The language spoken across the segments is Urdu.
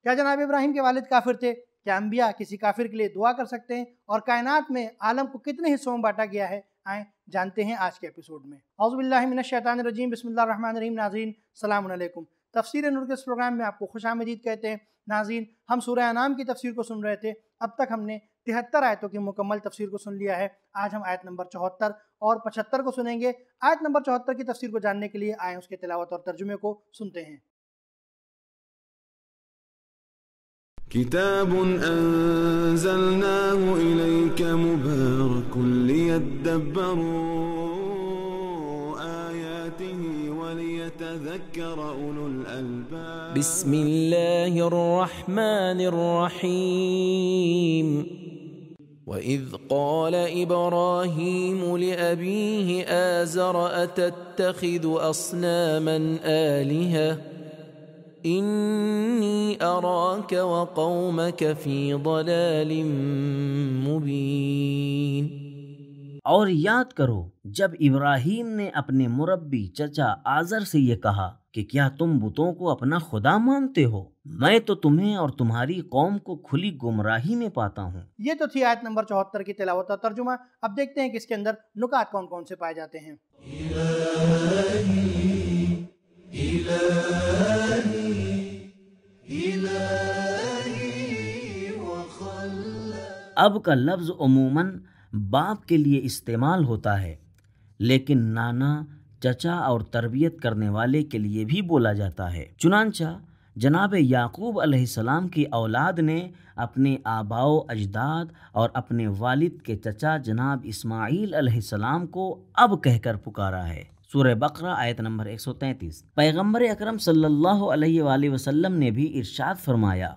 کیا جناب ابراہیم کے والد کافر تھے؟ کیا انبیاء کسی کافر کے لیے دعا کر سکتے ہیں؟ اور کائنات میں عالم کو کتنے حصوں میں بانٹا گیا ہے؟ آئیں جانتے ہیں آج کے ایپیسوڈ میں۔ اعوذ باللہ من الشیطان الرجیم، بسم اللہ الرحمن الرحیم۔ ناظرین السلام علیکم، تفسیر نور کے اس پروگرام میں آپ کو خوش آمدید کہتے ہیں۔ ناظرین، ہم سورہ انعام کی تفسیر کو سن رہے تھے، اب تک ہم نے 73 آیتوں کی مکمل تفسیر کو سن لیا ہے۔ آج ہم آیت نمبر 74 اور 75 کو سنیں گے۔ آیت نمبر 74 کی تفسیر کو جاننے کے لیے آئیں اس کے تلاوت اور ترجمے کو سنتے ہیں۔ كتاب أنزلناه إليك مبارك ليدبروا آياته وليتذكر أولو الألباب بسم الله الرحمن الرحيم وإذ قال إبراهيم لأبيه آزر أتتخذ أصناما آلهة إني أراك وقومك في ضلال مبين۔ اور یاد کرو جب ابراہیم نے اپنے مربی چچا آزر سے یہ کہا کہ کیا تم بتوں کو اپنا خدا مانتے ہو؟ میں تو تمہیں اور تمہاری قوم کو کھلی گمراہی میں پاتا ہوں۔ یہ تو تھی آیت نمبر 74 کی تلاوت اور ترجمہ۔ اب دیکھتے ہیں کہ اس کے اندر نکات کون کون سے پائے جاتے ہیں۔ اب کا لفظ عموماً باپ کے لیے استعمال ہوتا ہے، لیکن نانا، چچا اور تربیت کرنے والے کے لیے بھی بولا جاتا ہے۔ چنانچہ جناب یعقوب علیہ السلام کی اولاد نے اپنے آباء و اجداد اور اپنے والد کے چچا جناب اسماعیل علیہ السلام کو اب کہہ کر پکارا ہے۔ سورہ بقرہ آیت نمبر 133۔ پیغمبر اکرم صلی اللہ علیہ وآلہ وسلم نے بھی ارشاد فرمایا،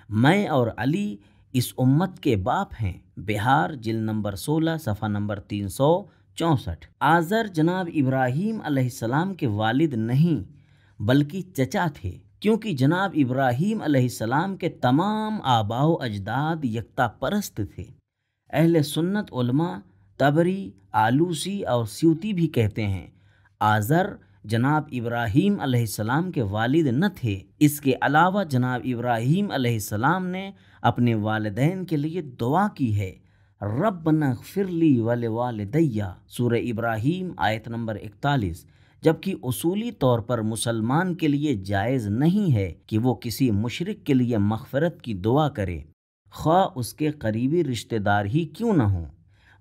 میں اور علی اس امت کے باپ ہیں۔ بہار جلد نمبر 16 صفحہ نمبر 364۔ آزر جناب ابراہیم علیہ السلام کے والد نہیں بلکہ چچا تھے، کیونکہ جناب ابراہیم علیہ السلام کے تمام آباء و اجداد یکتا پرست تھے۔ اہل سنت علماء طبری، آلوسی اور سیوطی بھی کہتے ہیں آزر جناب ابراہیم علیہ السلام کے والد نہ تھے۔ اس کے علاوہ جناب ابراہیم علیہ السلام نے اپنے والدین کے لیے دعا کی ہے، ربنا اغفر لی ولوالدی، سورہ ابراہیم آیت نمبر 41، جبکہ اصولی طور پر مسلمان کے لیے جائز نہیں ہے کہ وہ کسی مشرک کے لیے مغفرت کی دعا کرے، خواہ اس کے قریبی رشتہ دار ہی کیوں نہ ہوں۔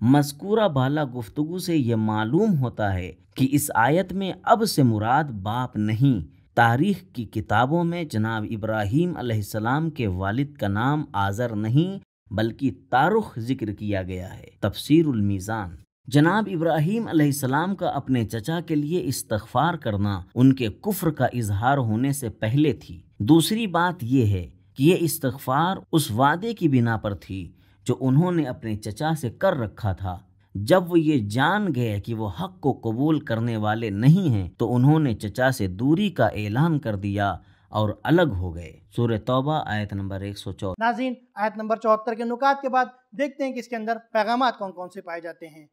مذکورہ بالا گفتگو سے یہ معلوم ہوتا ہے کہ اس آیت میں اب سے مراد باپ نہیں۔ تاریخ کی کتابوں میں جناب ابراہیم علیہ السلام کے والد کا نام آزر نہیں بلکہ تارخ ذکر کیا گیا ہے۔ تفسیر المیزان۔ جناب ابراہیم علیہ السلام کا اپنے چچا کے لیے استغفار کرنا ان کے کفر کا اظہار ہونے سے پہلے تھی۔ دوسری بات یہ ہے کہ یہ استغفار اس وعدے کی بنا پر تھی جو انہوں نے اپنے چچا سے کر رکھا تھا۔ جب وہ یہ جان گئے کہ وہ حق کو قبول کرنے والے نہیں ہیں تو انہوں نے چچا سے دوری کا اعلان کر دیا اور الگ ہو گئے۔ سورہ توبہ آیت نمبر 114۔ ناظرین، آیت نمبر 74 کے نکات کے بعد دیکھتے ہیں کہ اس کے اندر پیغامات کون کون سے پائے جاتے ہیں۔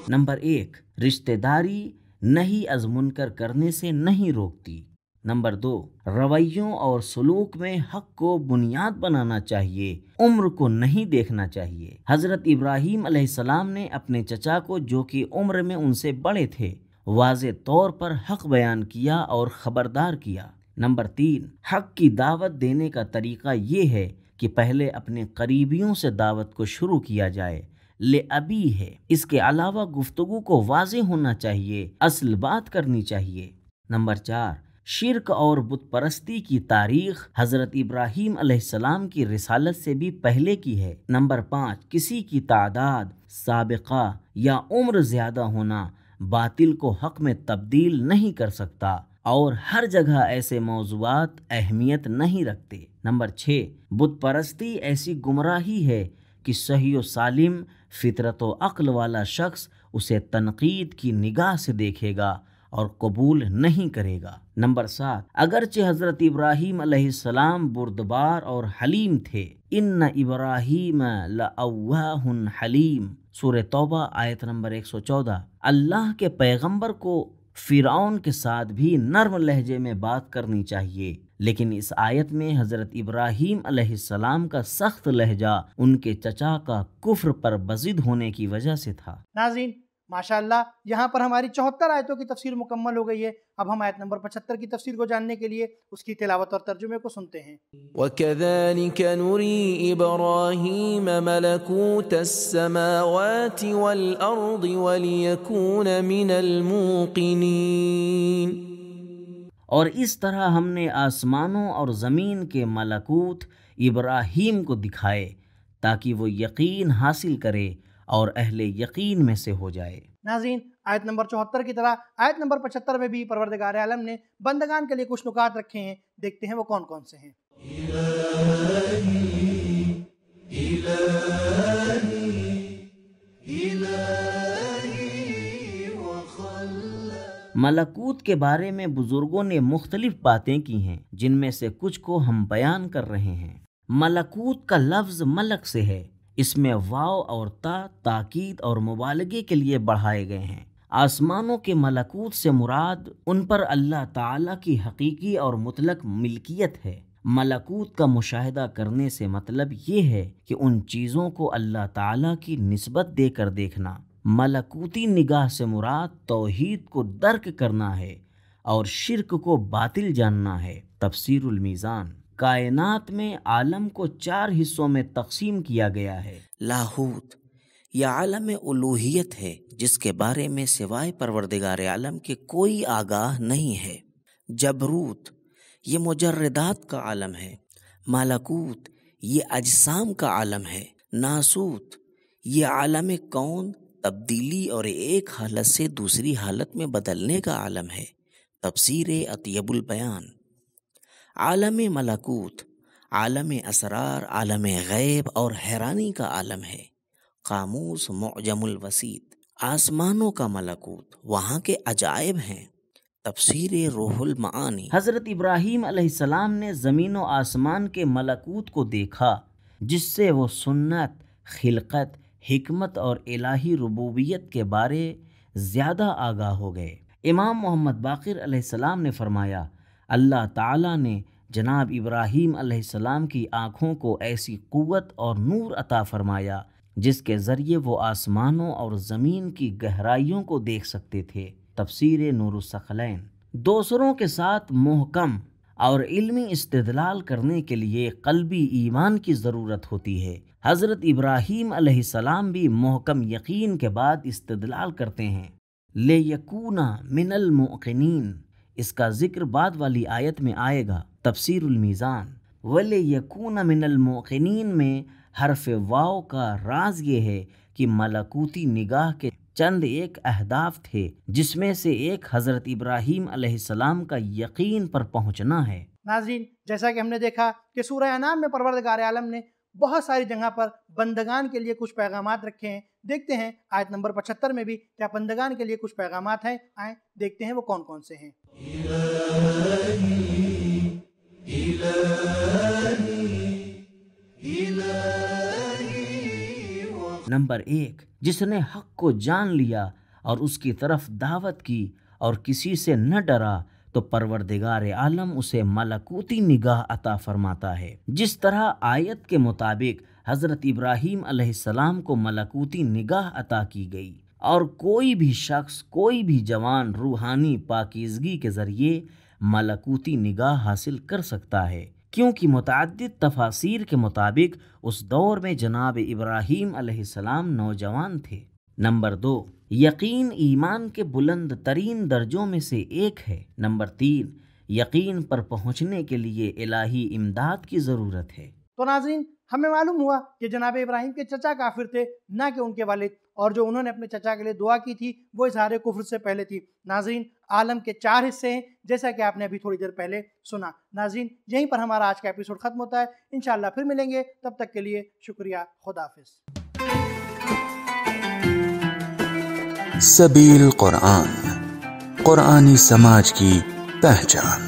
نمبر 1، رشتہ داری نہیں از منکر کرنے سے نہیں روکتی۔ نمبر 2، رویوں اور سلوک میں حق کو بنیاد بنانا چاہیے، عمر کو نہیں دیکھنا چاہیے۔ حضرت ابراہیم علیہ السلام نے اپنے چچا کو جو کہ عمر میں ان سے بڑے تھے واضح طور پر حق بیان کیا اور خبردار کیا۔ نمبر 3، حق کی دعوت دینے کا طریقہ یہ ہے کہ پہلے اپنے قریبیوں سے دعوت کو شروع کیا جائے، لے ابی ہے۔ اس کے علاوہ گفتگو کو واضح ہونا چاہیے، اصل بات کرنی چاہیے۔ نمبر 4، شرک اور بت پرستی کی تاریخ حضرت ابراہیم علیہ السلام کی رسالت سے بھی پہلے کی ہے۔ نمبر 5، کسی کی تعداد، سابقہ یا عمر زیادہ ہونا باطل کو حق میں تبدیل نہیں کر سکتا، اور ہر جگہ ایسے موضوعات اہمیت نہیں رکھتے۔ نمبر 6، بت پرستی ایسی گمراہی ہے کہ صحیح و سالم فطرت و عقل والا شخص اسے تنقید کی نگاہ سے دیکھے گا اور قبول نہیں کرے گا۔ نمبر 7، اگرچہ حضرت ابراہیم علیہ السلام بردبار اور حلیم تھے، ان ابراہیم لأواہ حلیم، سورہ توبہ آیت نمبر 114۔ اللہ کے پیغمبر کو فرعون کے ساتھ بھی نرم لہجے میں بات کرنی چاہیے، لیکن اس آیت میں حضرت ابراہیم علیہ السلام کا سخت لہجہ ان کے چچا کا کفر پر بضد ہونے کی وجہ سے تھا۔ ناظرین ماشاءاللہ، یہاں پر ہماری 74 آیتوں کی تفسیر مکمل ہو گئی ہے۔ اب ہم آیت نمبر 75 کی تفسیر کو جاننے کے لیے اس کی تلاوت اور ترجمے کو سنتے ہیں۔ وَكَذَلِكَ نُرِي إِبْرَاهِيمَ مَلَكُوتَ السَّمَاوَاتِ وَالْأَرْضِ وَلِيَكُونَ مِنَ الْمُوقِنِينَ۔ اور اس طرح ہم نے آسمانوں اور زمین کے ملکوت ابراہیم کو دکھائے تاکہ وہ یقین حاصل کرے اور اہل یقین میں سے ہو جائے۔ ناظرین آیت نمبر 74 کی طرح آیت نمبر 75 میں بھی پروردگار عالم نے بندگان کے لیے کچھ نکات رکھے ہیں، دیکھتے ہیں وہ کون کون سے ہیں۔ ملکوت کے بارے میں بزرگوں نے مختلف باتیں کی ہیں، جن میں سے کچھ کو ہم بیان کر رہے ہیں۔ ملکوت کا لفظ ملک سے ہے، اس میں واو اور تا تاکید اور مبالغے کے لیے بڑھائے گئے ہیں۔ آسمانوں کے ملکوت سے مراد ان پر اللہ تعالیٰ کی حقیقی اور مطلق ملکیت ہے۔ ملکوت کا مشاہدہ کرنے سے مطلب یہ ہے کہ ان چیزوں کو اللہ تعالیٰ کی نسبت دے کر دیکھنا۔ ملکوتی نگاہ سے مراد توحید کو درک کرنا ہے اور شرک کو باطل جاننا ہے۔ تفسیر المیزان۔ کائنات میں عالم کو 4 حصوں میں تقسیم کیا گیا ہے۔ لاہوت یہ عالم الوہیت ہے جس کے بارے میں سوائے پروردگار عالم کے کوئی آگاہ نہیں ہے۔ جبروت یہ مجردات کا عالم ہے۔ ملکوت یہ اجسام کا عالم ہے۔ ناسوت یہ عالم کون، تبدیلی اور ایک حالت سے دوسری حالت میں بدلنے کا عالم ہے۔ تفسیر اطیب البیان۔ عالم ملکوت عالم اسرار، عالم غیب اور حیرانی کا عالم ہے۔ قاموس معجم الوسیط۔ آسمانوں کا ملکوت وہاں کے عجائب ہیں۔ تفسیر روح المعانی۔ حضرت ابراہیم علیہ السلام نے زمین و آسمان کے ملکوت کو دیکھا، جس سے وہ سنت، خلقت، حکمت اور الہی ربوبیت کے بارے زیادہ آگاہ ہو گئے۔ امام محمد باقر علیہ السلام نے فرمایا، اللہ تعالیٰ نے جناب ابراہیم علیہ السلام کی آنکھوں کو ایسی قوت اور نور عطا فرمایا جس کے ذریعے وہ آسمانوں اور زمین کی گہرائیوں کو دیکھ سکتے تھے۔ تفسیر نور الثقلین۔ دوسروں کے ساتھ محکم اور علمی استدلال کرنے کے لیے قلبی ایمان کی ضرورت ہوتی ہے۔ حضرت ابراہیم علیہ السلام بھی محکم یقین کے بعد استدلال کرتے ہیں۔ لِیَکُونَ مِنَ الْمُوقِنِینَ، اس کا ذکر بعد والی آیت میں آئے گا۔ تفسیر المیزان۔ وَلِیَکُونَ مِنَ الْمُوقِنِینَ میں حرف واو کا راز یہ ہے کہ ملکوتی نگاہ کے چند ایک اہداف تھے، جس میں سے ایک حضرت ابراہیم علیہ السلام کا یقین پر پہنچنا ہے۔ ناظرین جیسا کہ ہم نے دیکھا کہ سورہ انعام میں پروردگار عالم نے بہت ساری جگہ پر بندگان کے لیے کچھ پیغامات رکھے ہیں۔ دیکھتے ہیں آیت نمبر 75 میں بھی کیا بندگان کے لیے کچھ پیغامات ہیں، آئیں دیکھتے ہیں وہ کون کون سے ہیں۔ نمبر 1، جس نے حق کو جان لیا اور اس کی طرف دعوت کی اور کسی سے نہ ڈرا تو پروردگار عالم اسے ملکوتی نگاہ عطا فرماتا ہے۔ جس طرح آیت کے مطابق حضرت ابراہیم علیہ السلام کو ملکوتی نگاہ عطا کی گئی، اور کوئی بھی شخص، کوئی بھی جوان روحانی پاکیزگی کے ذریعے ملکوتی نگاہ حاصل کر سکتا ہے، کیونکہ متعدد تفاسیر کے مطابق اس دور میں جناب ابراہیم علیہ السلام نوجوان تھے۔ نمبر 2، یقین ایمان کے بلند ترین درجوں میں سے ایک ہے۔ نمبر 3، یقین پر پہنچنے کے لیے الہی امداد کی ضرورت ہے۔ تو ناظرین ہمیں معلوم ہوا کہ جناب ابراہیم کے چچا کافر تھے، نہ کہ ان کے والد، اور جو انہوں نے اپنے چچا کے لیے دعا کی تھی وہ اظہار کفر سے پہلے تھی۔ ناظرین عالم کے 4 حصے ہیں، جیسا کہ آپ نے ابھی تھوڑی دیر پہلے سنا۔ ناظرین یہیں پر ہمارا آج کا ایپیسوڈ ختم ہوتا ہے، انشاءاللہ پھر ملیں گے، تب تک کے لیے شکریہ، خدا حافظ۔ سبیل قرآن، قرآنی سماج کی پہچان۔